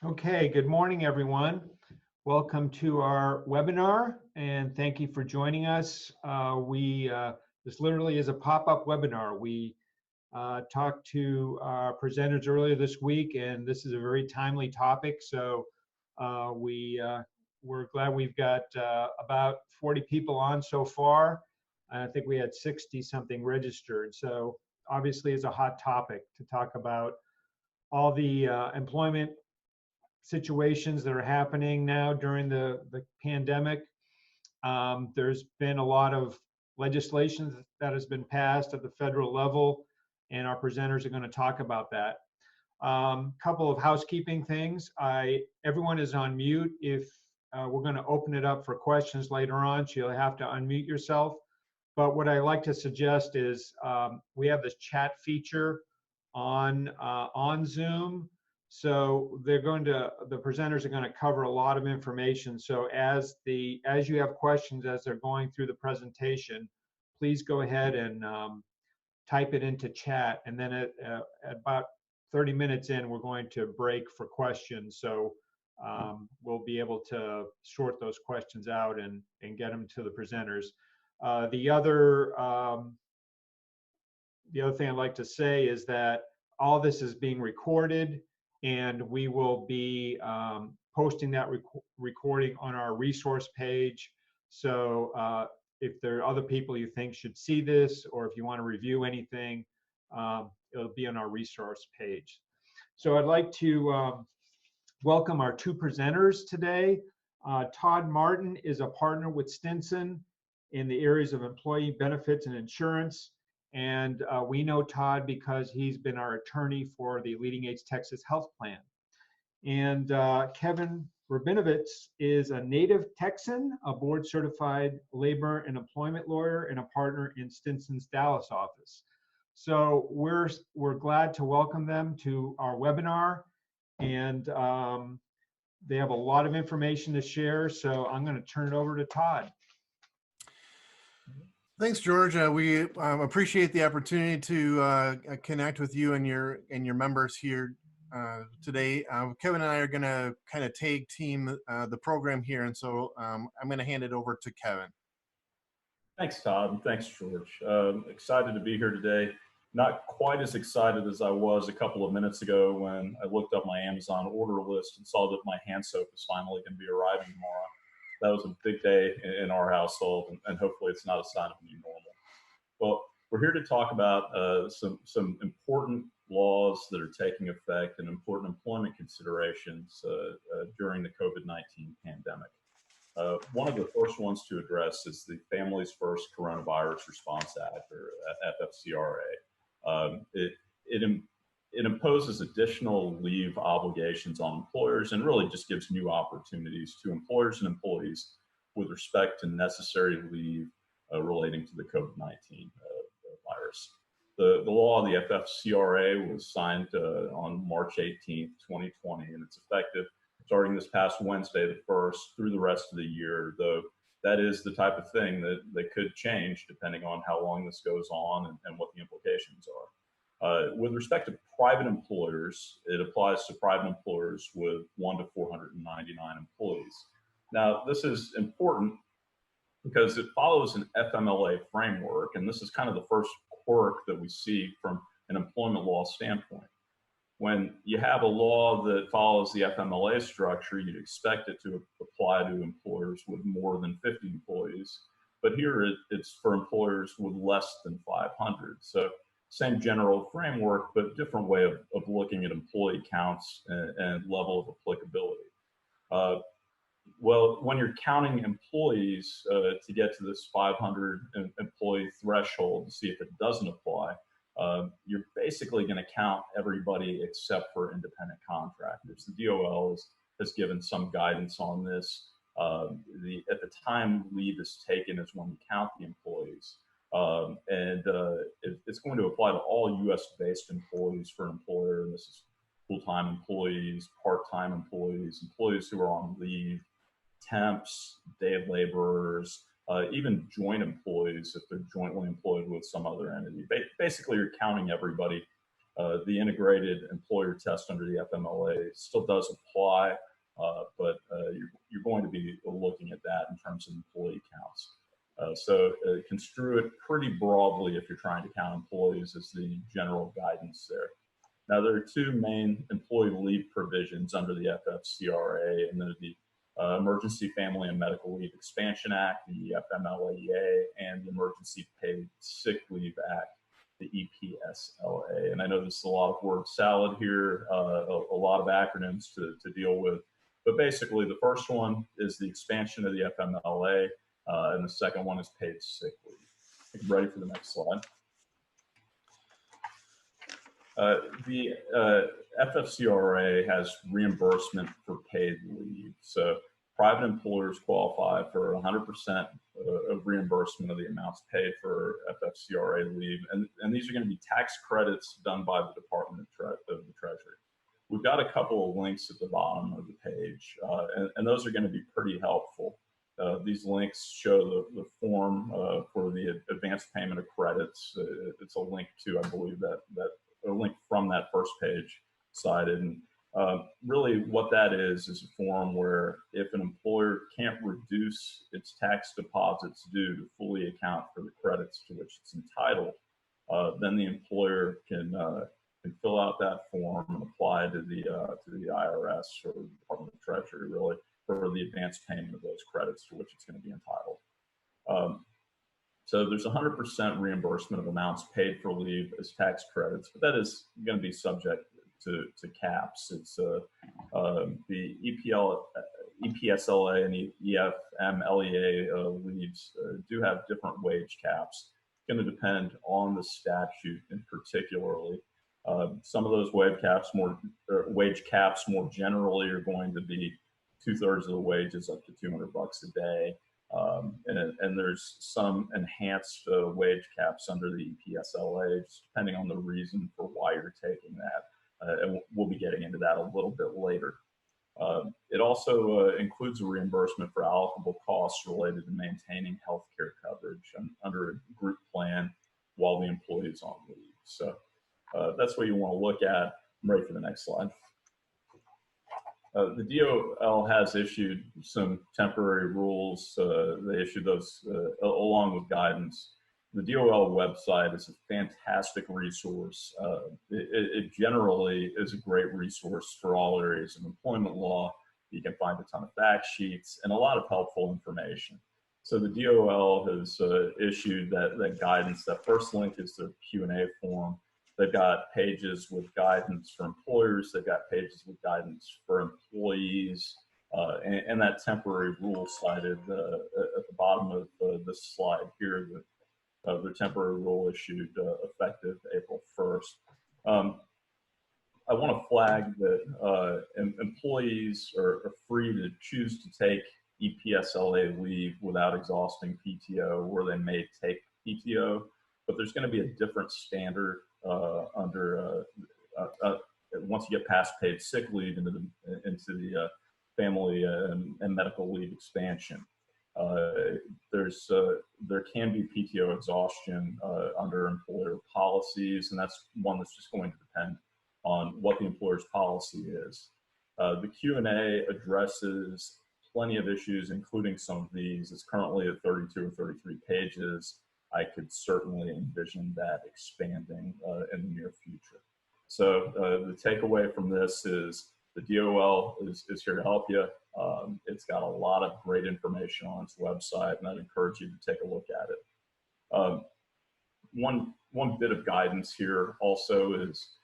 Okay, good morning, everyone. Welcome to our webinar, and thank you for joining us. This literally is a pop-up webinar. We talked to our presenters earlier this week, and this is a very timely topic. So we're glad we've got about 40 people on so far. I think we had 60 something registered. So obviously, it's a hot topic to talk about all the employment situations that are happening now during the pandemic. There's been a lot of legislation that has been passed at the federal level, and our presenters are going to talk about that. Couple of housekeeping things. Everyone is on mute. If we're going to open it up for questions later on, so you'll have to unmute yourself. But what I like to suggest is we have this chat feature on Zoom. So the presenters are going to cover a lot of information. So as you have questions as they're going through the presentation, please go ahead and type it into chat. And then at about 30 minutes in, we're going to break for questions. So we'll be able to sort those questions out and get them to the presenters. The other thing I'd like to say is that all this is being recorded, and we will be posting that recording on our resource page. So if there are other people you think should see this, or if you want to review anything, it'll be on our resource page. So I'd like to welcome our two presenters today. Todd Martin is a partner with Stinson in the areas of employee benefits and insurance. And we know Todd because he's been our attorney for the LeadingAge Texas Health Plan. And Kevin Rabinovitz is a native Texan, a board certified labor and employment lawyer, and a partner in Stinson's Dallas office. So we're glad to welcome them to our webinar, and they have a lot of information to share. So I'm going to turn it over to Todd. Thanks, George. We appreciate the opportunity to connect with you and your members here today. Kevin and I are going to kind of tag team the program here, and so I'm going to hand it over to Kevin. Thanks, Todd, and thanks, George. Excited to be here today. Not quite as excited as I was a couple of minutes ago when I looked up my Amazon order list and saw that my hand soap is finally going to be arriving tomorrow. That was a big day in our household, and hopefully it's not a sign of a new normal. Well, we're here to talk about some important laws that are taking effect and important employment considerations during the COVID-19 pandemic. One of the first ones to address is the Families First Coronavirus Response Act, or FFCRA. It imposes additional leave obligations on employers and really just gives new opportunities to employers and employees with respect to necessary leave relating to the COVID-19 virus. The law, the FFCRA, was signed on March 18th, 2020, and it's effective starting this past Wednesday, the 1st, through the rest of the year, though that is the type of thing that could change depending on how long this goes on and what the implications are. With respect to private employers, it applies to private employers with 1 to 499 employees. Now, this is important because it follows an FMLA framework, and this is kind of the first quirk that we see from an employment law standpoint. When you have a law that follows the FMLA structure, you'd expect it to apply to employers with more than 50 employees, but here it's for employers with less than 500. So same general framework, but different way of looking at employee counts and level of applicability. Well, when you're counting employees to get to this 500 employee threshold to see if it doesn't apply, you're basically going to count everybody except for independent contractors. The DOL has given some guidance on this. At the time leave is taken is when you count the employees. It's going to apply to all U.S.-based employees for an employer, and this is full-time employees, part-time employees, employees who are on leave, temps, day laborers, even joint employees if they're jointly employed with some other entity. Basically, you're counting everybody The integrated employer test under the FMLA still does apply, but you're going to be looking at that in terms of employee counts. So construe it pretty broadly if you're trying to count employees as the general guidance there. Now, there are two main employee leave provisions under the FFCRA, and they're the Emergency Family and Medical Leave Expansion Act, the FMLAEA, and the Emergency Paid Sick Leave Act, the EPSLA. And I know this is a lot of word salad here, a lot of acronyms to deal with, but basically the first one is the expansion of the FMLA, and the second one is paid sick leave. I'm ready for the next slide. The FFCRA has reimbursement for paid leave. So private employers qualify for 100% of reimbursement of the amounts paid for FFCRA leave. And these are going to be tax credits done by the Department of the Treasury. We've got a couple of links at the bottom of the page, and those are going to be pretty helpful. These links show the form for the advanced payment of credits. It's a link to, I believe, that a link from that first page cited. And really what that is a form where if an employer can't reduce its tax deposits due to fully account for the credits to which it's entitled, then the employer can fill out that form and apply to the IRS or the Department of Treasury, really, for the advanced payment of those credits to which it's going to be entitled. So there's 100% reimbursement of amounts paid for leave as tax credits, but that is going to be subject to caps. It's the EPSLA and the EFMLEA leaves do have different wage caps. It's going to depend on the statute in particularly. Some of those wage caps more generally are going to be 2/3 of the wages up to $200 a day. And there's some enhanced wage caps under the EPSLA, just depending on the reason for why you're taking that. And we'll be getting into that a little bit later. It also includes a reimbursement for allocable costs related to maintaining healthcare coverage under a group plan while the employee is on leave. So that's what you want to look at. I'm ready for the next slide. The DOL has issued some temporary rules. They issued those along with guidance. The DOL website is a fantastic resource. It generally is a great resource for all areas of employment law. You can find a ton of fact sheets and a lot of helpful information. So the DOL has issued that guidance. That first link is the Q&A form. They've got pages with guidance for employers. They've got pages with guidance for employees, and that temporary rule cited at the bottom of this slide here, the temporary rule issued effective April 1st. I want to flag that employees are free to choose to take EPSLA leave without exhausting PTO, where they may take PTO, but there's going to be a different standard under once you get past paid sick leave into the family and medical leave expansion. There can be PTO exhaustion under employer policies, and that's one that's just going to depend on what the employer's policy is. The Q&A addresses plenty of issues, including some of these. It's currently at 32 or 33 pages. I could certainly envision that expanding in the near future. So the takeaway from this is the DOL is here to help you. It's got a lot of great information on its website, and I'd encourage you to take a look at it. One bit of guidance here also is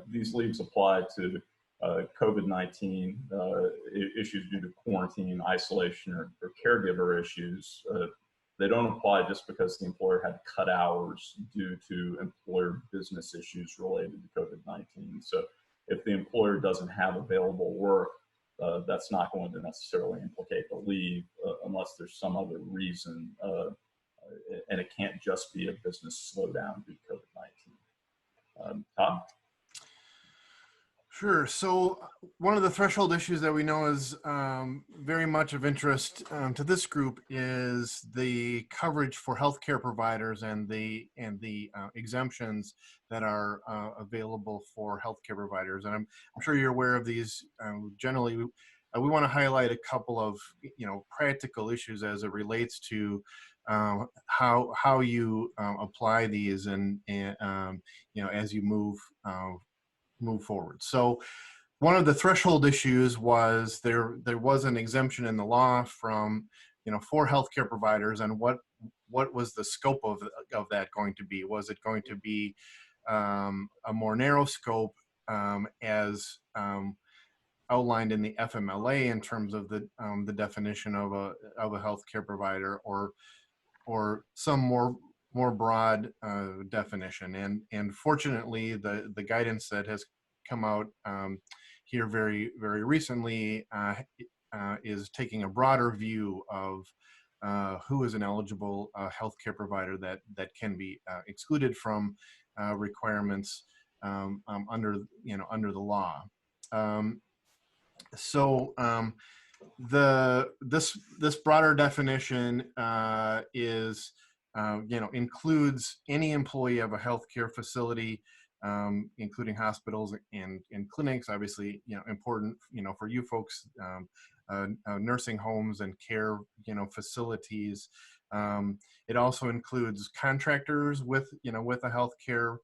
these leaves apply to COVID-19 issues due to quarantine, isolation, or caregiver issues. They don't apply just because the employer had to cut hours due to employer business issues related to COVID-19. So if the employer doesn't have available work, that's not going to necessarily implicate the leave unless there's some other reason, and it can't just be a business slowdown due to COVID-19. Todd? Sure. So one of the threshold issues that we know is very much of interest to this group is the coverage for healthcare providers and the exemptions that are available for healthcare providers. And I'm sure you're aware of these. Generally, we want to highlight a couple of practical issues as it relates to how you apply these and as you move forward. So one of the threshold issues was there was an exemption in the law from for healthcare providers, and what was the scope of that going to be? Was it going to be a more narrow scope as outlined in the FMLA in terms of the definition of a healthcare provider, or some more broad definition? And fortunately, the guidance that has come out here very recently is taking a broader view of who is an eligible healthcare provider that can be excluded from requirements under the law. This broader definition is includes any employee of a healthcare facility, including hospitals and clinics. Obviously, important for you folks, nursing homes and care facilities. It also includes contractors with a healthcare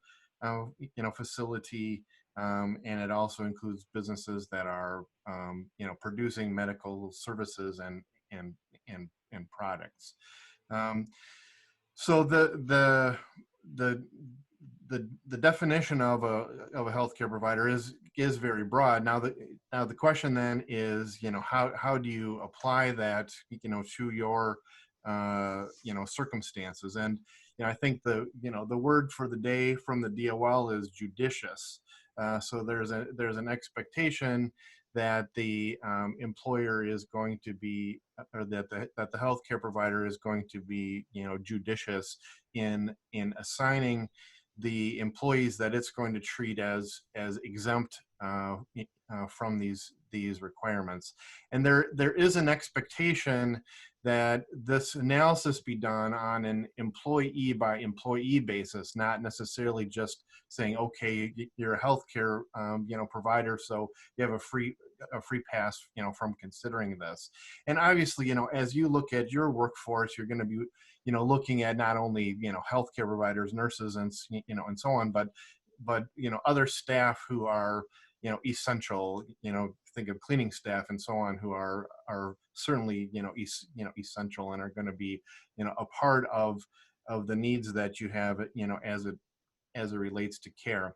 facility. And it also includes businesses that are, producing medical services and products. So the definition of a healthcare provider is very broad. Now the question then is, how do you apply that, to your circumstances? And I think the word for the day from the DOL is judicious. So there's an expectation that the employer is going to be, or that the healthcare provider is going to be, judicious in assigning the employees that it's going to treat as exempt from these requirements. And there is an expectation that this analysis be done on an employee by employee basis, not necessarily just saying, okay, you're a healthcare provider, so you have a free pass from considering this. And obviously, as you look at your workforce, you're going to be looking at not only healthcare providers, nurses, and and so on, but other staff who are essential, think of cleaning staff and so on, who are certainly essential and are going to be a part of the needs that you have as it relates to care.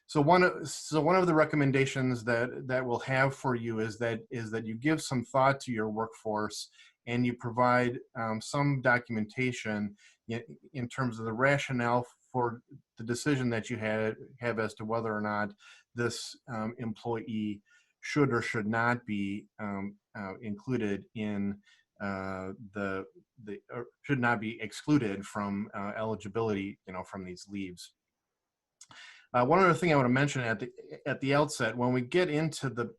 So one of the recommendations that we'll have for you is that you give some thought to your workforce, and you provide some documentation in terms of the rationale for the decision that you have as to whether or not this employee should or should not be included in or should not be excluded from eligibility from these leaves. One other thing I want to mention at the outset, when we get into the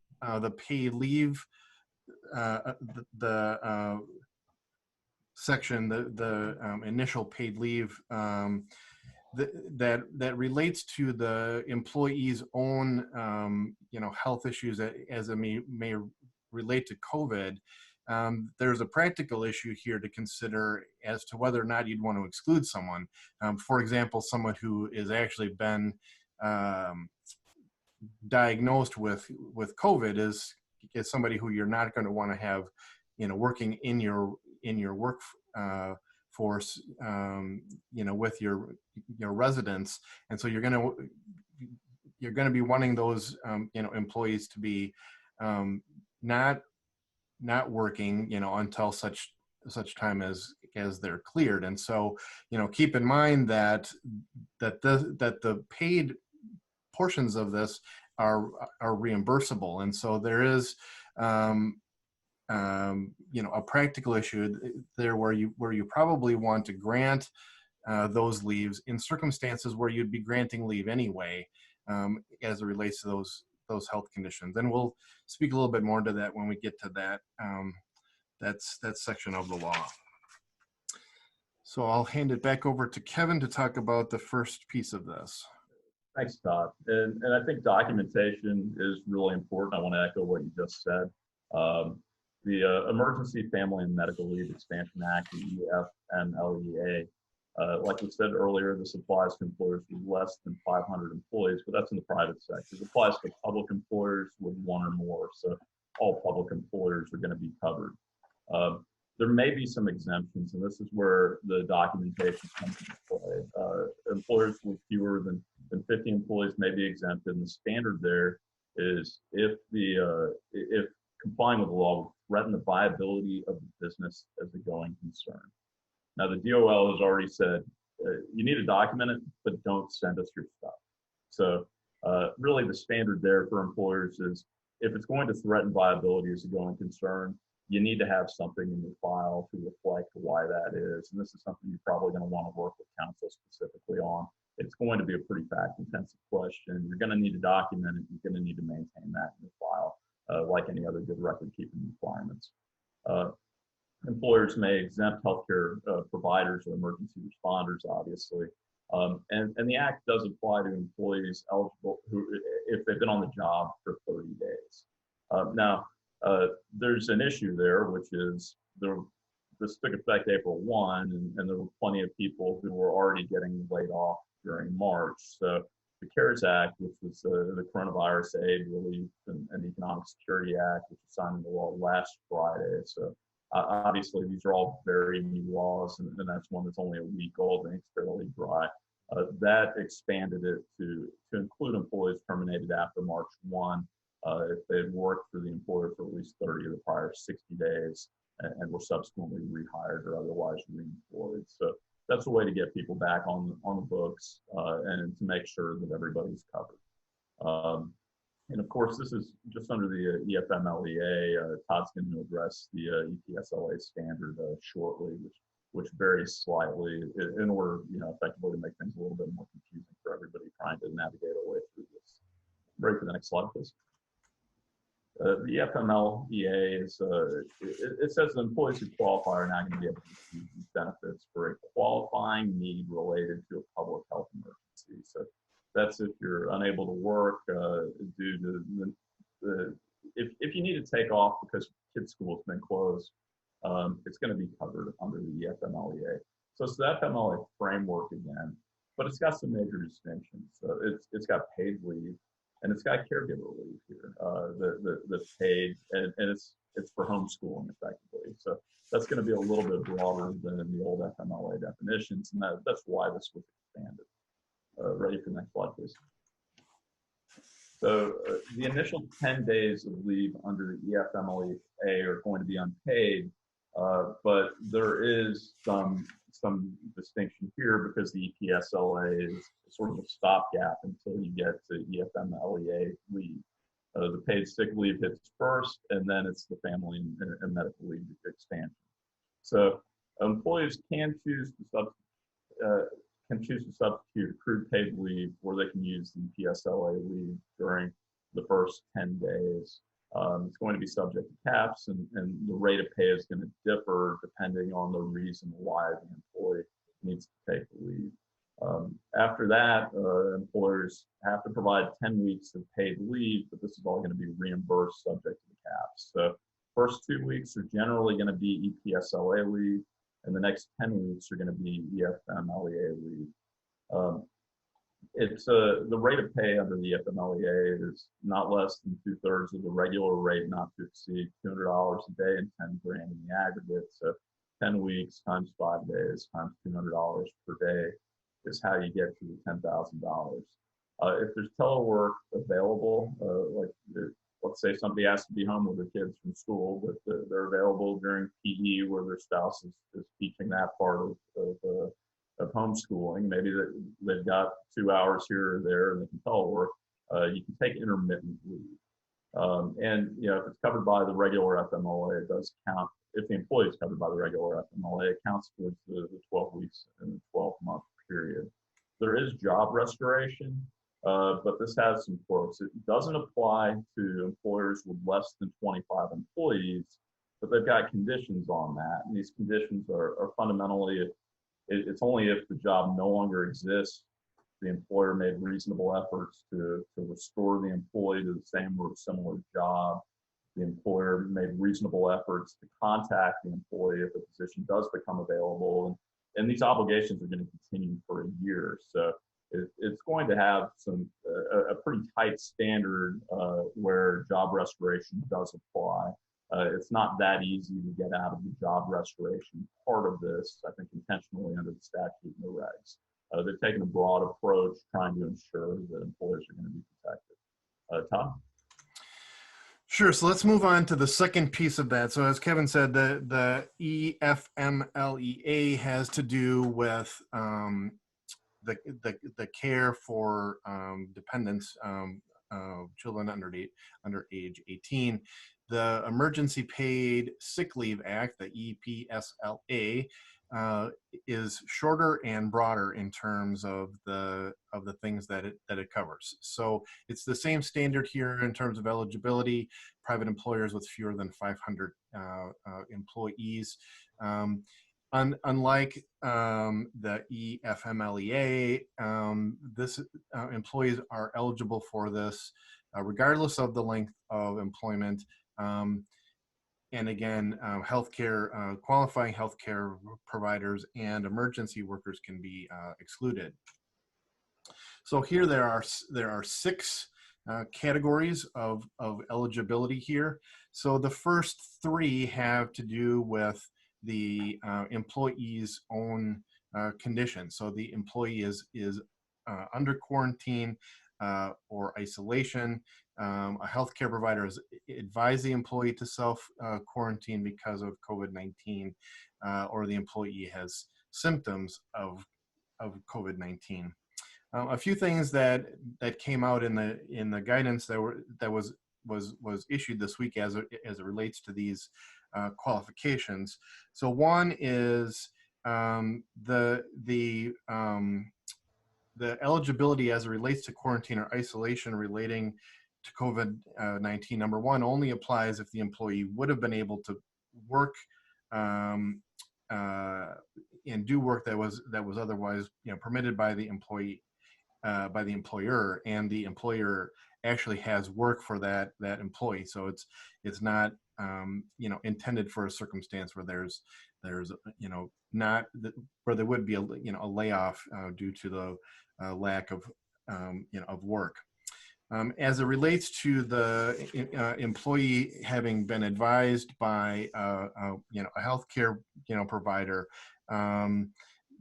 paid leave, the section, the initial paid leave, that relates to the employee's own health issues as it may relate to COVID. There's a practical issue here to consider as to whether or not you'd want to exclude someone. For example, someone who is actually been diagnosed with COVID is somebody who you're not going to want to have working in your work force with your residents. And so you're going to be wanting those employees to be not working until such time as they're cleared. And so keep in mind that the paid portions of this are reimbursable. And so there is a practical issue there where you probably want to grant those leaves in circumstances where you'd be granting leave anyway. as it relates to those health conditions. And we'll speak a little bit more to that when we get to that that section of the law. So I'll hand it back over to Kevin to talk about the first piece of this. Thanks, Todd. And I think documentation is really important. I want to echo what you just said. The Emergency Family and Medical Leave Expansion Act, the EFMLEA, like we said earlier, this applies to employers with less than 500 employees, but that's in the private sector. It applies to public employers with one or more, so all public employers are going to be covered. There may be some exemptions, and this is where the documentation comes into play. Employers with fewer than 50 employees may be exempted, and the standard there is if complying with the law would threaten the viability of the business as a going concern. Now, the DOL has already said, you need to document it, but don't send us your stuff. So really the standard there for employers is if it's going to threaten viability as a going concern, you need to have something in your file to reflect why that is. And this is something you're probably going to want to work with counsel specifically on. It's going to be a pretty fact-intensive question. You're going to need to document it. You're going to need to maintain that in your file, like any other good record-keeping requirements. Employers may exempt healthcare providers or emergency responders, obviously. And the Act does apply to employees eligible who, if they've been on the job for 30 days. Now, there's an issue there, which is this took effect April 1, and there were plenty of people who were already getting laid off during March. So the CARES Act, which was the Coronavirus Aid, Relief, and Economic Security Act, which was signed into law last Friday. So obviously, these are all very new laws, and that's one that's only a week old and it's fairly dry. That expanded it to include employees terminated after March 1 if they had worked for the employer for at least 30 of the prior 60 days and were subsequently rehired or otherwise reemployed. So that's a way to get people back on the books and to make sure that everybody's covered. And of course, this is just under the EFMLEA. Todd's going to address the EPSLA standard shortly, which varies slightly in order, effectively to make things a little bit more confusing for everybody trying to navigate our way through this. Ready for the next slide, please. The EFMLEA is, it says that employees who qualify are not going to be able to receive these benefits for a qualifying need related to a public health emergency. So that's if you're unable to work due to if you need to take off because kids' school has been closed, it's going to be covered under the EFMLEA. So it's the FMLA framework again, but it's got some major distinctions. So it's got paid leave, and it's got caregiver leave here. The paid, and it's for homeschooling effectively. So that's going to be a little bit broader than the old FMLA definitions, and that's why this was expanded. Ready for the next slide, please. So the initial 10 days of leave under the EFMLEA are going to be unpaid, but there is some distinction here because the EPSLA is sort of a stopgap until you get to EFMLEA leave. The paid sick leave hits first, and then it's the family and medical leave expansion. So employees can choose to substitute accrued paid leave, or they can use the PSLA leave during the first 10 days. It's going to be subject to caps, and the rate of pay is going to differ depending on the reason why the employee needs to take the leave. After that, employers have to provide 10 weeks of paid leave, but this is all going to be reimbursed subject to the caps. So first 2 weeks are generally going to be EPSLA leave, and the next 10 weeks are going to be EFMLEA leave. The rate of pay under the EFMLEA is not less than 2/3 of the regular rate, not to exceed $200 a day and $10 grand in the aggregate. So 10 weeks times 5 days times $200 per day is how you get to the $10,000. If there's telework available, let's say somebody has to be home with their kids from school, but they're available during PE where their spouse is teaching that part of homeschooling. Maybe they've got 2 hours here or there and they can telework. You can take intermittent leave. And if it's covered by the regular FMLA, it does count. If the employee is covered by the regular FMLA, it counts towards the 12 weeks in the 12-month period. There is job restoration. But this has some quirks. It doesn't apply to employers with less than 25 employees, but they've got conditions on that. And these conditions are fundamentally, it's only if the job no longer exists, the employer made reasonable efforts to restore the employee to the same or similar job. The employer made reasonable efforts to contact the employee if the position does become available. And these obligations are going to continue for a year. So it's going to have a pretty tight standard where job restoration does apply. It's not that easy to get out of the job restoration part of this, I think intentionally under the statute and the regs. They've taken a broad approach trying to ensure that employers are going to be protected. Todd? Sure. So let's move on to the second piece of that. So as Kevin said, the EFMLEA has to do with the care for dependents, children under age 18. The Emergency Paid Sick Leave Act, the EPSLA, is shorter and broader in terms of the things that it covers. So it's the same standard here in terms of eligibility. Private employers with fewer than 500 employees. Unlike the EFMLEA, this employees are eligible for this regardless of the length of employment. And again, healthcare, qualifying healthcare providers and emergency workers can be excluded. So here there are 6 categories of eligibility here. So the first 3 have to do with the employee's own condition. So the employee is under quarantine or isolation. A healthcare provider has advised the employee to self-quarantine because of COVID-19, or the employee has symptoms of COVID-19. A few things that came out in the guidance that was issued this week as it relates to these qualifications. So one is the eligibility as it relates to quarantine or isolation relating to COVID-19, number one, only applies if the employee would have been able to work and do work that was otherwise permitted by the employee, by the employer, and the employer actually has work for that employee. So it's not intended for a circumstance where there's not where there would be a layoff due to the lack of of work. As it relates to the employee having been advised by a healthcare provider,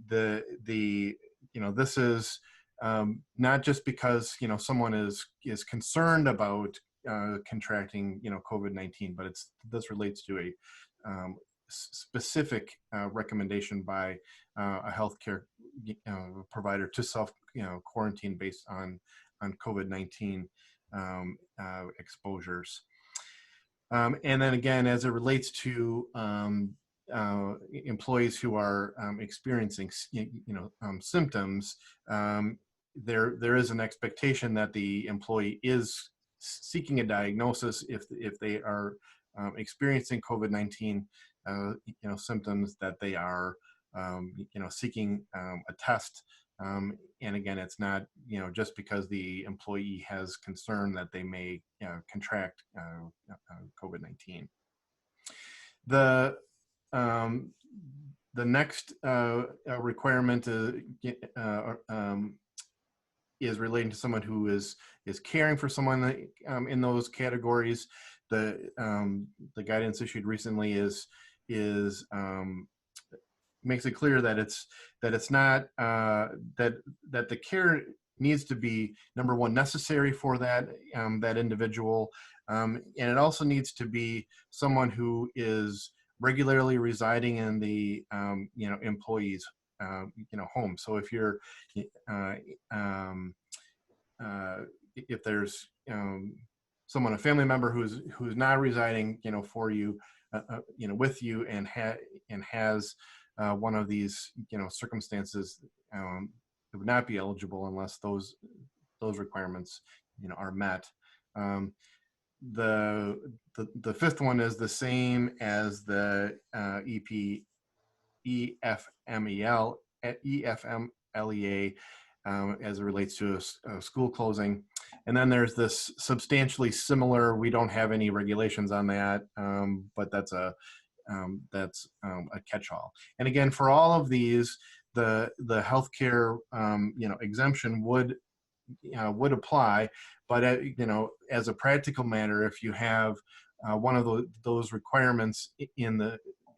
this is not just because someone is concerned about contracting COVID-19, but this relates to a specific recommendation by a healthcare provider to self quarantine based on COVID-19 exposures. And then again, as it relates to employees who are experiencing symptoms, there is an expectation that the employee is seeking a diagnosis if they are experiencing COVID-19 symptoms, that they are seeking a test. And again, it's not just because the employee has concern that they may contract COVID-19. The next requirement is relating to someone who is caring for someone in those categories. The guidance issued recently makes it clear that it's not that the care needs to be, number one, necessary for that individual, and it also needs to be someone who is regularly residing in the employee's home. So if you're if there's someone, a family member who's not residing for you with you and has one of these circumstances, it would not be eligible unless those those requirements, are met. The fifth one is the same as the EFMLEA as it relates to a school closing. And then there's this substantially similar, we don't have any regulations on that, but that's a catch-all. And again, for all of these, the healthcare exemption would apply, but as a practical matter, if you have one of those requirements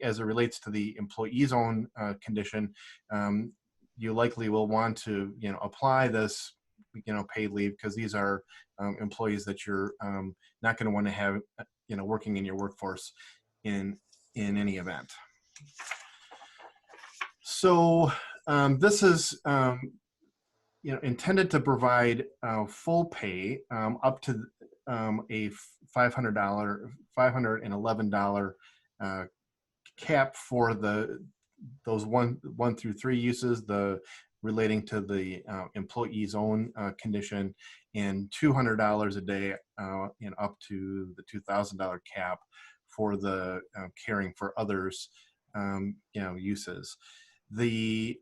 as it relates to the employee's own condition, you likely will want to apply this paid leave, because these are employees that you're not going to want to have working in your workforce in any event. So this is intended to provide full pay up to a $511 cap for those one through three uses, the relating to the employee's own condition, and $200 a day and up to the $2,000 cap for the caring for others uses. The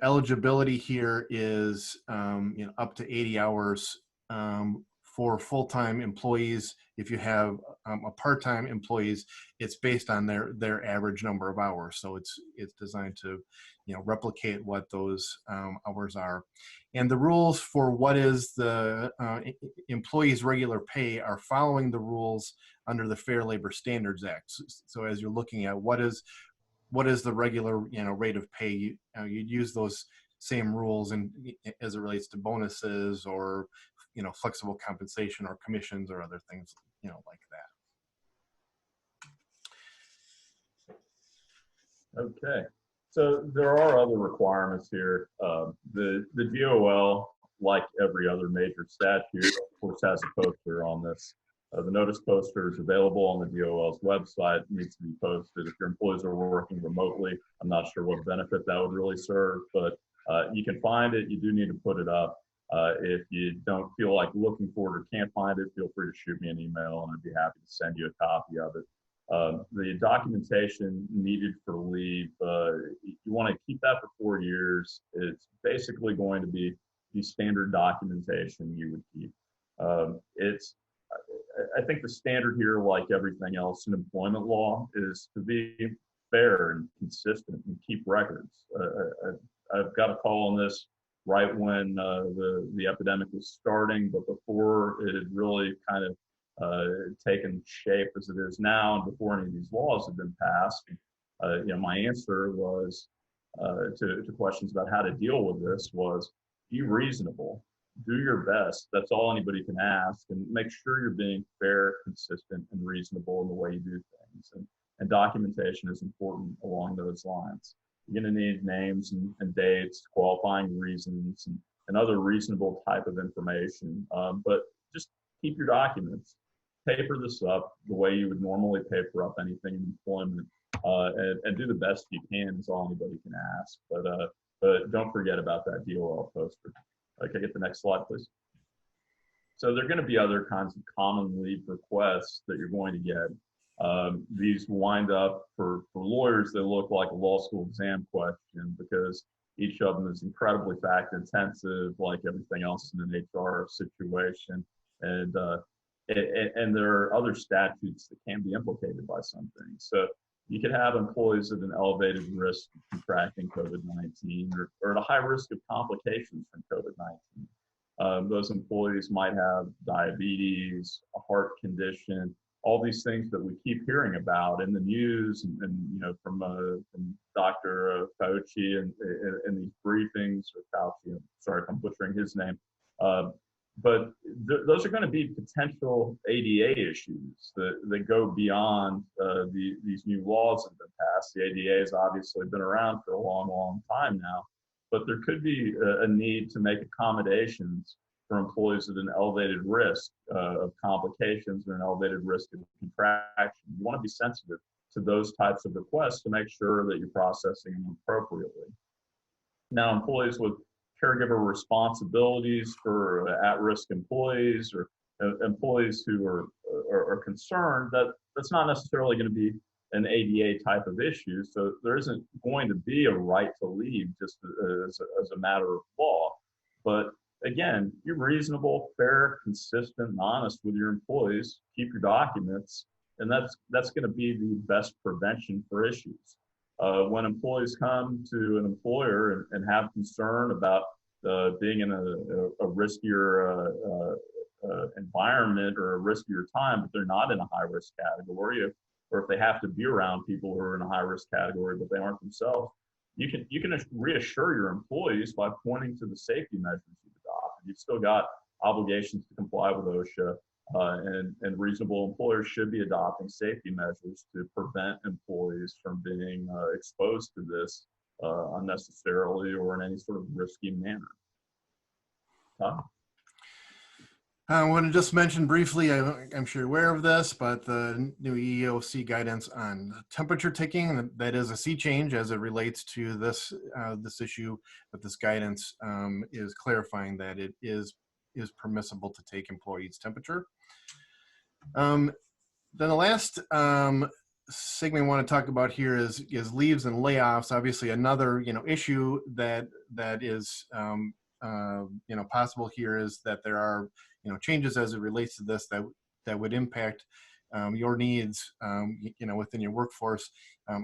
eligibility here is up to 80 hours for full-time employees. If you have a part-time employees, it's based on their average number of hours. So it's designed to replicate what those hours are. And the rules for what is the employee's regular pay are following the rules under the Fair Labor Standards Act. So as you're looking at what is the regular rate of pay, you'd use those same rules and as it relates to bonuses or flexible compensation or commissions or other things like that. Okay, so there are other requirements here. The DOL, like every other major statute, of course, has a poster on this. The notice poster is available on the DOL's website. It needs to be posted. If your employees are working remotely, I'm not sure what benefit that would really serve, but you can find it. You do need to put it up. If you don't feel like looking for it or can't find it, feel free to shoot me an email and I'd be happy to send you a copy of it. The documentation needed for leave, you want to keep that for 4 years. It's basically going to be the standard documentation you would keep. I think the standard here, like everything else in employment law, is to be fair and consistent and keep records. I've got a call on this right when the epidemic was starting, but before it had really kind of taken shape as it is now, and before any of these laws had been passed. My answer was to questions about how to deal with this was be reasonable, do your best. That's all anybody can ask, and make sure you're being fair, consistent, and reasonable in the way you do things. And documentation is important along those lines. You're going to need names and dates, qualifying reasons, and other reasonable type of information. But just keep your documents. Paper this up the way you would normally paper up anything in employment, and do the best you can is all anybody can ask. But don't forget about that DOL poster. Okay, get the next slide, please. So there are going to be other kinds of common leave requests that you're going to get. These wind up for lawyers, they look like a law school exam question because each of them is incredibly fact intensive, like everything else in an HR situation. And there are other statutes that can be implicated by some things. So you could have employees at an elevated risk of contracting COVID-19 or at a high risk of complications from COVID-19. Those employees might have diabetes, a heart condition, all these things that we keep hearing about in the news and from Dr. Fauci and these briefings, or Fauci, sorry if I'm butchering his name. But those are going to be potential ADA issues that go beyond these new laws that have been passed. The ADA has obviously been around for a long, long time now, but there could be a need to make accommodations for employees at an elevated risk of complications or an elevated risk of contraction. You want to be sensitive to those types of requests to make sure that you're processing them appropriately. Now, employees with caregiver responsibilities for at-risk employees or employees who are concerned, that's not necessarily going to be an ADA type of issue. So there isn't going to be a right to leave just as a matter of law. But again, you're reasonable, fair, consistent, and honest with your employees. Keep your documents, and that's going to be the best prevention for issues. When employees come to an employer and have concern about being in a riskier environment or a riskier time, but they're not in a high-risk category, or if they have to be around people who are in a high-risk category but they aren't themselves, you can reassure your employees by pointing to the safety measures you've adopted. You've still got obligations to comply with OSHA, and reasonable employers should be adopting safety measures to prevent employees from being exposed to this unnecessarily or in any sort of risky manner. I want to just mention briefly, I'm sure you're aware of this, but the new EEOC guidance on temperature taking, that is a sea change as it relates to this issue, but this guidance is clarifying that it is permissible to take employees' temperature. Then the last segment we want to talk about here is leaves and layoffs. Obviously, another issue that is possible here is that there are changes as it relates to this that would impact your needs within your workforce.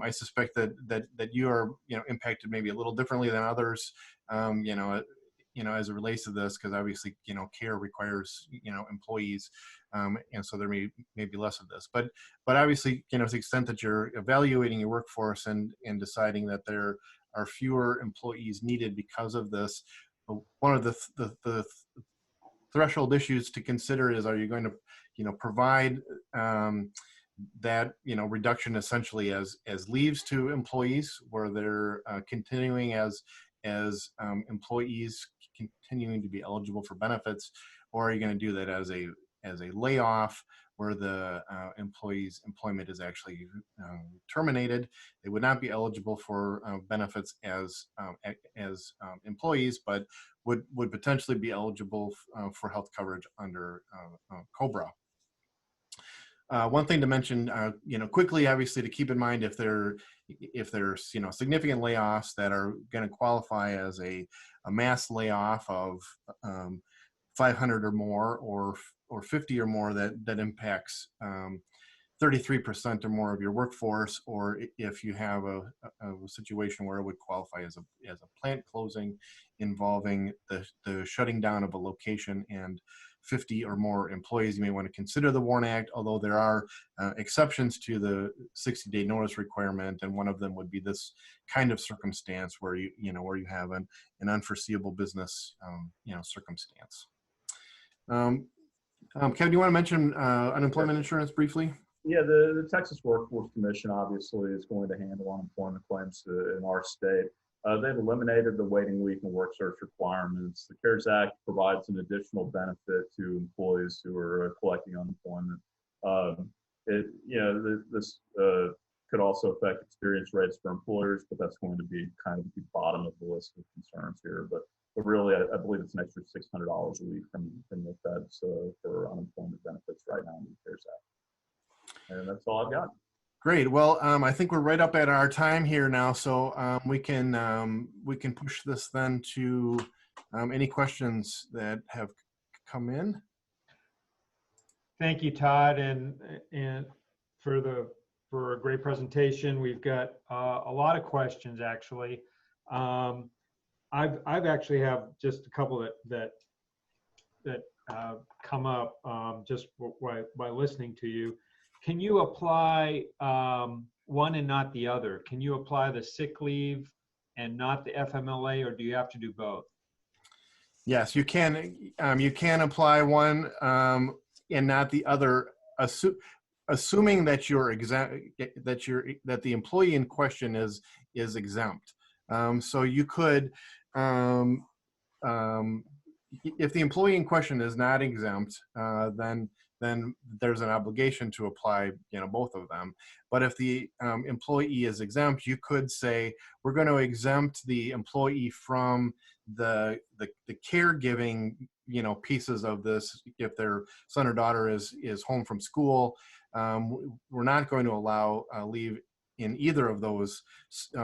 I suspect that you are impacted maybe a little differently than others as it relates to this, because obviously care requires employees, and so there may be less of this, but obviously to the extent that you're evaluating your workforce and deciding that there are fewer employees needed because of this, one of the threshold issues to consider is, are you going to provide that reduction essentially as leaves to employees where they're continuing as employees continuing to be eligible for benefits, or are you going to do that as a layoff where the employee's employment is actually terminated? They would not be eligible for benefits as employees, but would potentially be eligible for health coverage under COBRA. One thing to mention, quickly, obviously, to keep in mind if there's significant layoffs that are going to qualify as a mass layoff of 500 or more, or 50 or more, that impacts 33% or more of your workforce, or if you have a situation where it would qualify as a plant closing involving the shutting down of a location and 50 or more employees, you may want to consider the WARN Act, although there are exceptions to the 60-day notice requirement, and one of them would be this kind of circumstance where you have an unforeseeable business circumstance. Kevin, do you want to mention unemployment insurance briefly? Yeah, the Texas Workforce Commission obviously is going to handle unemployment claims in our state. They've eliminated the waiting week and work search requirements. The CARES Act provides an additional benefit to employees who are collecting unemployment. This could also affect experience rates for employers, but that's going to be kind of the bottom of the list of concerns here. But really, I believe it's an extra $600 a week from the feds for unemployment benefits right now in the CARES Act. And that's all I've got. Great. Well, I think we're right up at our time here now, so we can push this then to any questions that have come in. Thank you, Todd, and for a great presentation. We've got a lot of questions actually. I've actually have just a couple that come up just by listening to you. Can you apply one and not the other? Can you apply the sick leave and not the FMLA, or do you have to do both? Yes, you can. You can apply one and not the other, assuming that that the employee in question is exempt. So you could, if the employee in question is not exempt, then then there's an obligation to apply, both of them. But if the employee is exempt, you could say, we're going to exempt the employee from the caregiving, pieces of this. If their son or daughter is home from school, we're not going to allow leave in either of those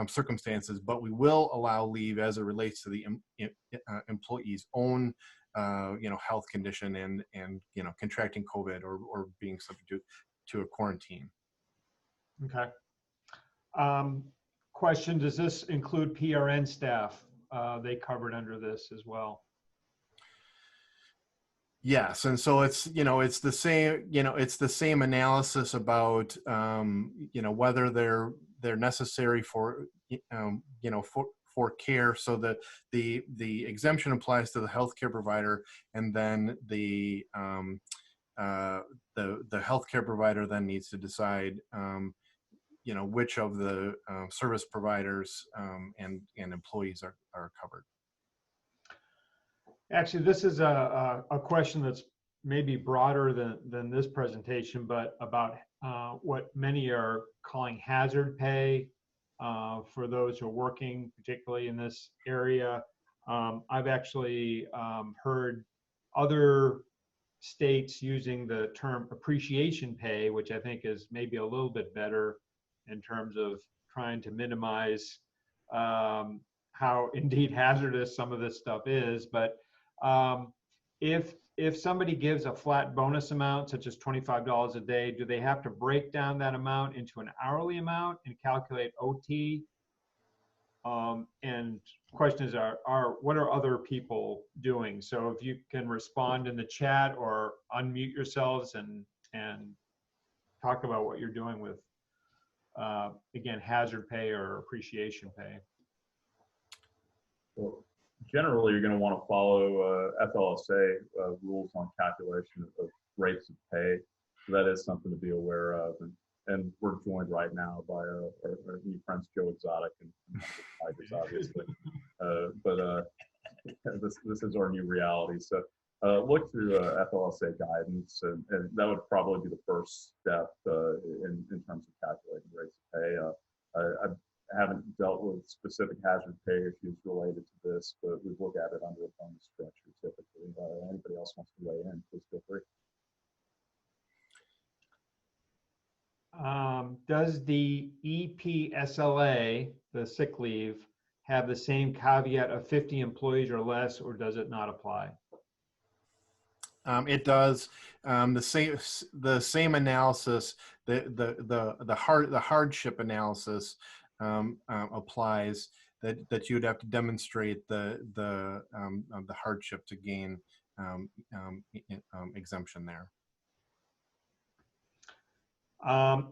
circumstances, but we will allow leave as it relates to the employee's own health condition and contracting COVID or being subject to a quarantine. Okay. Question, does this include PRN staff? They covered under this as well. Yes, and so it's it's the same it's the same analysis about whether they're necessary for for care. So that the exemption applies to the healthcare provider, and then the healthcare provider then needs to decide which of the service providers and employees are covered. Actually, this is a question that's maybe broader than this presentation, but about what many are calling hazard pay for those who are working, particularly in this area. I've actually heard other states using the term appreciation pay, which I think is maybe a little bit better in terms of trying to minimize how indeed hazardous some of this stuff is. But if somebody gives a flat bonus amount, such as $25 a day, do they have to break down that amount into an hourly amount and calculate OT? And questions what are other people doing? So if you can respond in the chat or unmute yourselves and talk about what you're doing with, again, hazard pay or appreciation pay. Well, generally, you're going to want to follow FLSA rules on calculation of rates of pay. So that is something to be aware of. And we're joined right now by our new friends, Joe Exotic and Tigers, obviously. This is our new reality. So look through FLSA guidance, and that would probably be the first step in terms of calculating rates of pay. I haven't dealt with specific hazard pay issues related to this, but we look at it under a bonus structure typically. Anybody else wants to weigh in, please feel free. Does the EPSLA, the sick leave, have the same caveat of 50 employees or less, or does it not apply? It does. The same analysis, the hardship analysis applies. That you'd have to demonstrate the hardship to gain exemption there.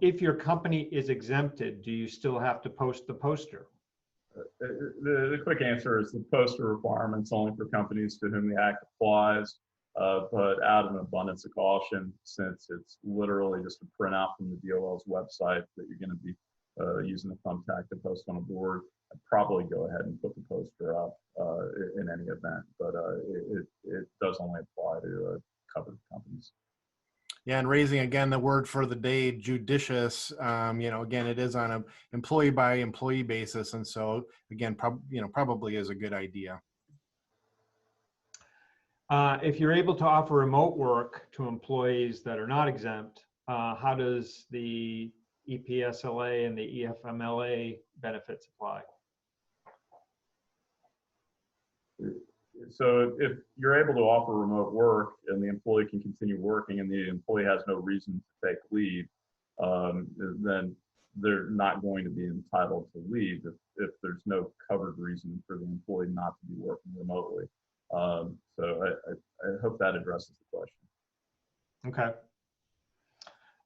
If your company is exempted, do you still have to post the poster? The quick answer is the poster requirement's only for companies to whom the act applies, but out of an abundance of caution, since it's literally just a printout from the DOL's website that you're going to be using a thumbtack to post on a board, I'd probably go ahead and put the poster up in any event, but it does only apply to covered companies. Yeah, and raising again the word for the day, judicious. Again, it is on an employee by employee basis, and so again, probably is a good idea. If you're able to offer remote work to employees that are not exempt, how does the EPSLA and the EFMLA benefits apply? So if you're able to offer remote work and the employee can continue working and the employee has no reason to take leave, then they're not going to be entitled to leave if there's no covered reason for the employee not to be working remotely. So I hope that addresses the question. Okay.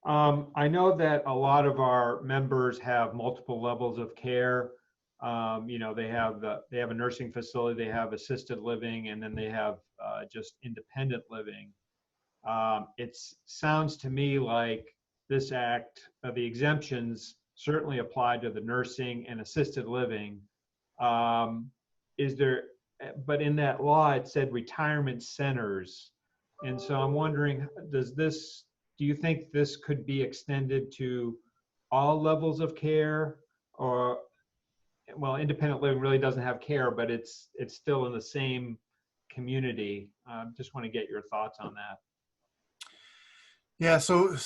I know that a lot of our members have multiple levels of care. They have a nursing facility, they have assisted living, and then they have just independent living. It sounds to me like this act, the exemptions certainly apply to the nursing and assisted living. But in that law, it said retirement centers. And so I'm wondering, does this do you think this could be extended to all levels of care? Or, well, independent living really doesn't have care, but it's still in the same community. Just want to get your thoughts on that. Yeah, so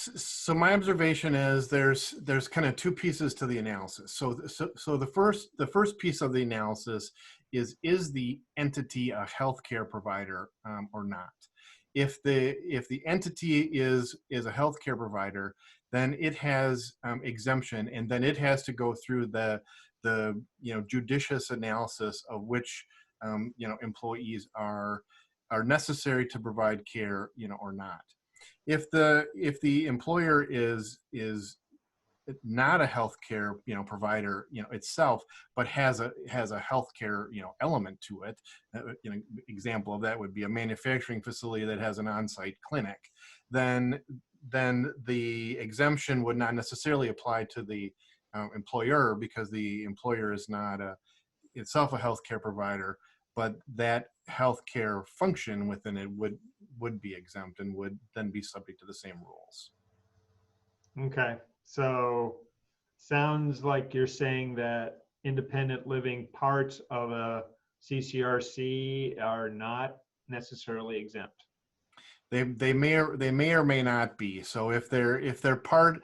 my observation is there's kind of two pieces to the analysis. So the first piece of the analysis is the entity a healthcare provider or not? If the entity is a healthcare provider, then it has exemption, and then it has to go through the judicious analysis of which employees are necessary to provide care or not. If the employer is not a healthcare provider itself, but has a healthcare element to it, example of that would be a manufacturing facility that has an on-site clinic, then the exemption would not necessarily apply to the employer, because the employer is not itself a healthcare provider, but that healthcare function within it would be exempt and would then be subject to the same rules. Okay, so sounds like you're saying that independent living parts of a CCRC are not necessarily exempt. They may or may not be. So if they're part,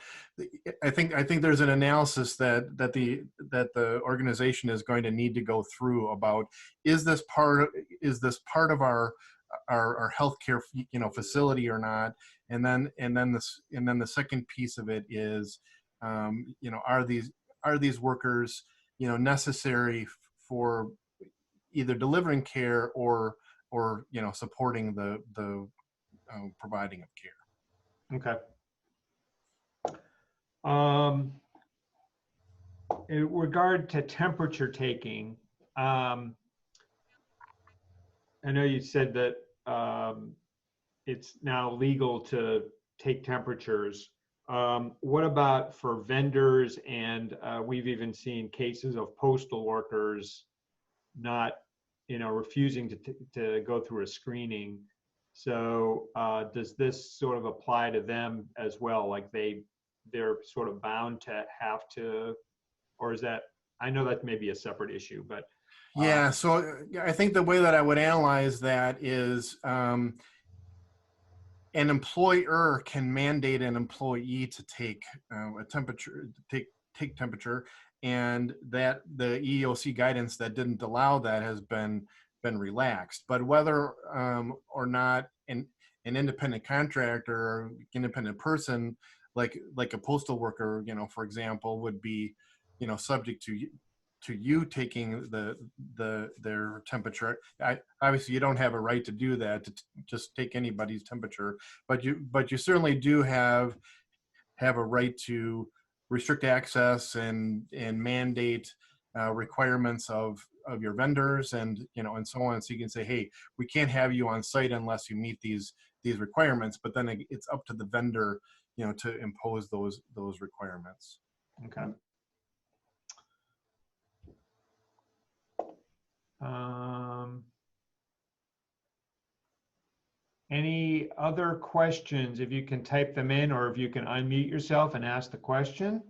I think there's an analysis that the organization is going to need to go through about, is this part of our healthcare facility or not, and then the second piece of it is are these workers necessary for either delivering care or supporting the providing of care. Okay. In regard to temperature taking, I know you said that it's now legal to take temperatures. What about for vendors? And we've even seen cases of postal workers not, refusing to go through a screening. So does this sort of apply to them as well? Like they're sort of bound to have to, or is that, I know that may be a separate issue, but. Yeah, so I think the way that I would analyze that is an employer can mandate an employee to take a temperature, take temperature, and that the EEOC guidance that didn't allow that has been relaxed. But whether or not an independent contractor or independent person like a postal worker, for example, would be subject to you taking their temperature. Obviously, you don't have a right to do that, to just take anybody's temperature, but you certainly do have a right to restrict access and mandate requirements of your vendors and and so on. So you can say, hey, we can't have you on site unless you meet these requirements. But then it's up to the vendor to impose those requirements. Okay. Any other questions? If you can type them in, or if you can unmute yourself and ask the question.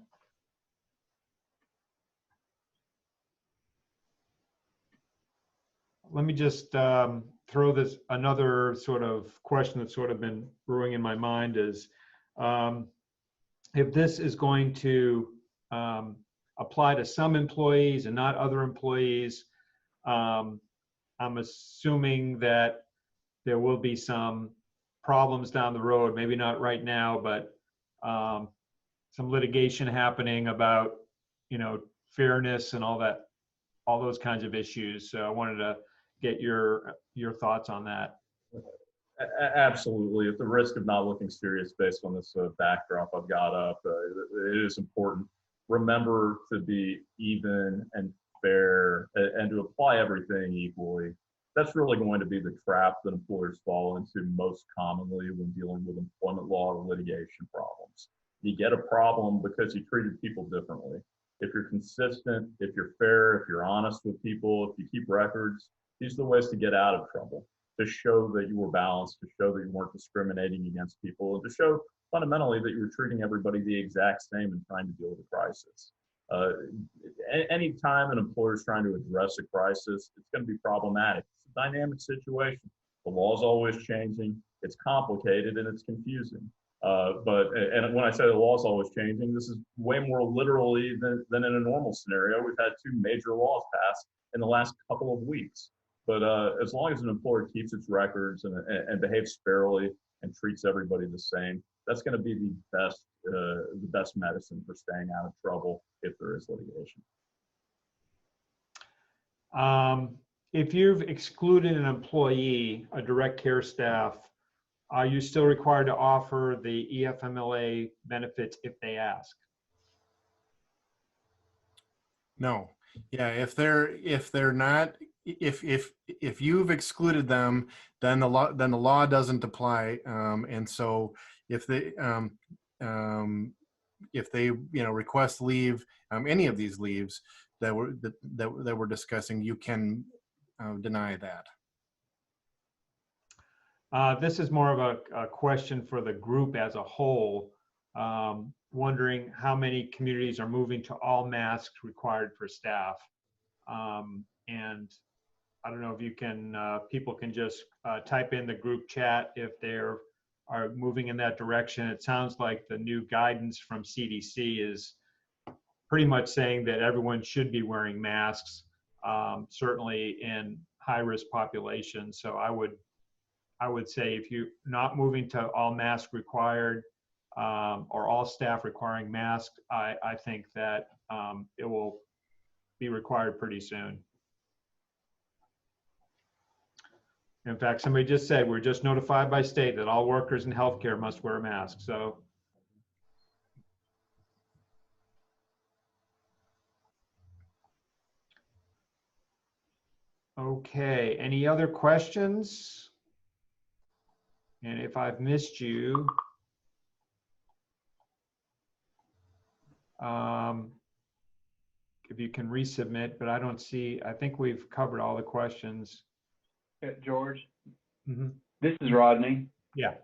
Let me just throw this another sort of question that's sort of been brewing in my mind is, if this is going to apply to some employees and not other employees, I'm assuming that there will be some problems down the road, maybe not right now, but some litigation happening about, fairness and all those kinds of issues. So I wanted to get your thoughts on that. Absolutely. At the risk of not looking serious based on this backdrop I've got up, it is important. Remember to be even and fair and to apply everything equally. That's really going to be the trap that employers fall into most commonly when dealing with employment law or litigation problems. You get a problem because you treated people differently. If you're consistent, if you're fair, if you're honest with people, if you keep records, these are the ways to get out of trouble. to show that you were balanced, to show that you weren't discriminating against people, and to show fundamentally that you're treating everybody the exact same and trying to deal with a crisis. Any time an employer is trying to address a crisis, it's going to be problematic. It's a dynamic situation. The law is always changing. It's complicated and it's confusing. And when I say the law is always changing, this is way more literally than in a normal scenario. We've had 2 major laws passed in the last couple of weeks. But as long as an employer keeps its records and behaves fairly and treats everybody the same, that's going to be the best medicine for staying out of trouble if there is litigation. If you've excluded an employee, a direct care staff, are you still required to offer the EFMLA benefits if they ask? No. Yeah, if they're not, if you've excluded them, then the law doesn't apply. And so if they request leave, any of these leaves that we're discussing, you can deny that. This is more of a question for the group as a whole. Wondering how many communities are moving to all masks required for staff. And I don't know if you can, people can just type in the group chat if they're are moving in that direction. It sounds like the new guidance from CDC is pretty much saying that everyone should be wearing masks, certainly in high-risk populations. So I would say if you're not moving to all mask required or all staff requiring masks, I think that it will be required pretty soon. In fact, somebody just said, we're just notified by state that all workers in healthcare must wear masks. So okay, any other questions? And if I've missed you, if you can resubmit, but I don't see, I think we've covered all the questions. George, Mm-hmm. this is Rodney. Yeah.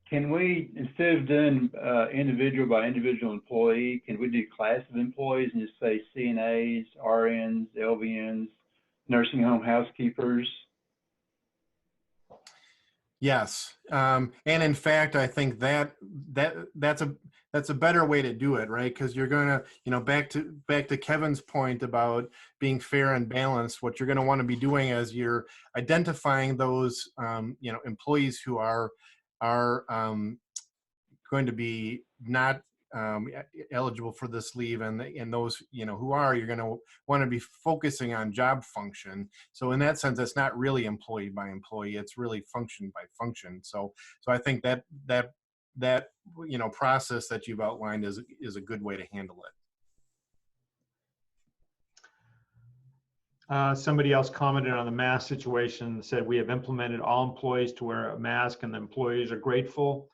Can we, instead of doing individual by individual employee, can we do class of employees and just say CNAs, RNs, LVNs, nursing home housekeepers? Yes, and in fact, I think that's a better way to do it, right? Because you're gonna, back to Kevin's point about being fair and balanced. What you're going to want to be doing as you're identifying those, employees who are going to be not eligible for this leave, and those who are, you're going to want to be focusing on job function. So in that sense, it's not really employee by employee; it's really function by function. So I think that process that you've outlined is a good way to handle it. Somebody else commented on the mask situation, said we have implemented all employees to wear a mask and the employees are grateful.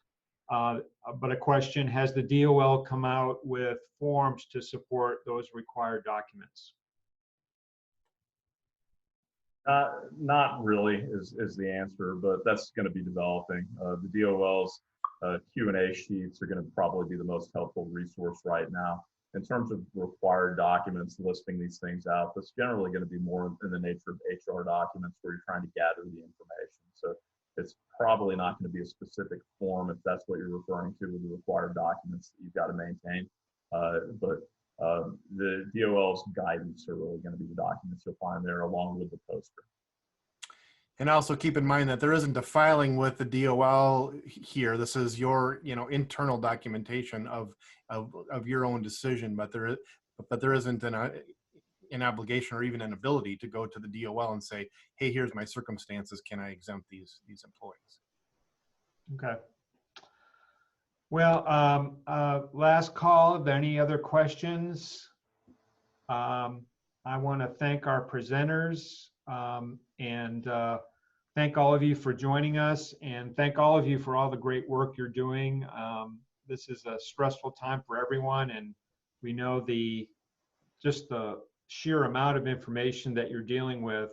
But a question, has the DOL come out with forms to support those required documents? Not really is the answer, but that's going to be developing. The DOL's Q&A sheets are going to probably be the most helpful resource right now. In terms of required documents, listing these things out, that's generally going to be more in the nature of HR documents where you're trying to gather the information. So it's probably not going to be a specific form if that's what you're referring to with the required documents that you've got to maintain. But the DOL's guidance are really going to be the documents you'll find there along with the poster. And also keep in mind that there isn't a filing with the DOL here. This is your, internal documentation of your own decision, but there isn't an obligation or even an ability to go to the DOL and say, hey, here's my circumstances. Can I exempt these employees? Okay. Well, last call. Are there any other questions? I want to thank our presenters and thank all of you for joining us, and thank all of you for all the great work you're doing. This is a stressful time for everyone, and we know just the sheer amount of information that you're dealing with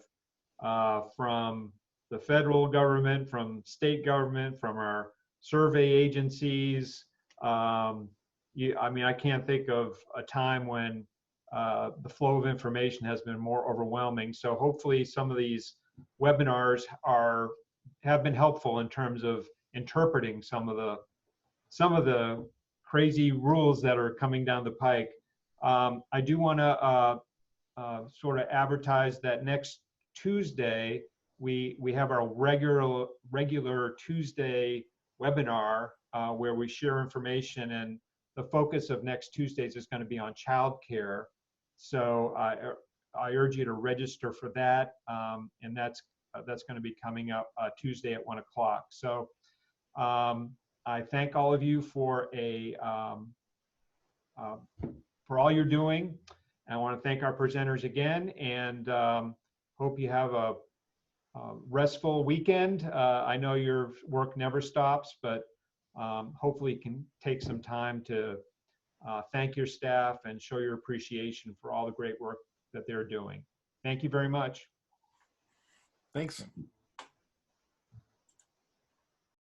from the federal government, from state government, from our survey agencies. I mean, I can't think of a time when the flow of information has been more overwhelming. So hopefully some of these webinars have been helpful in terms of interpreting some of the crazy rules that are coming down the pike. I do want to sort of advertise that next Tuesday we have our regular Tuesday webinar where we share information, and the focus of next Tuesdays is going to be on childcare. So I urge you to register for that, and that's going to be coming up Tuesday at 1 o'clock. So I thank all of you for all you're doing. And I want to thank our presenters again, and hope you have a restful weekend. I know your work never stops, but hopefully you can take some time to thank your staff and show your appreciation for all the great work that they're doing. Thank you very much. Thanks.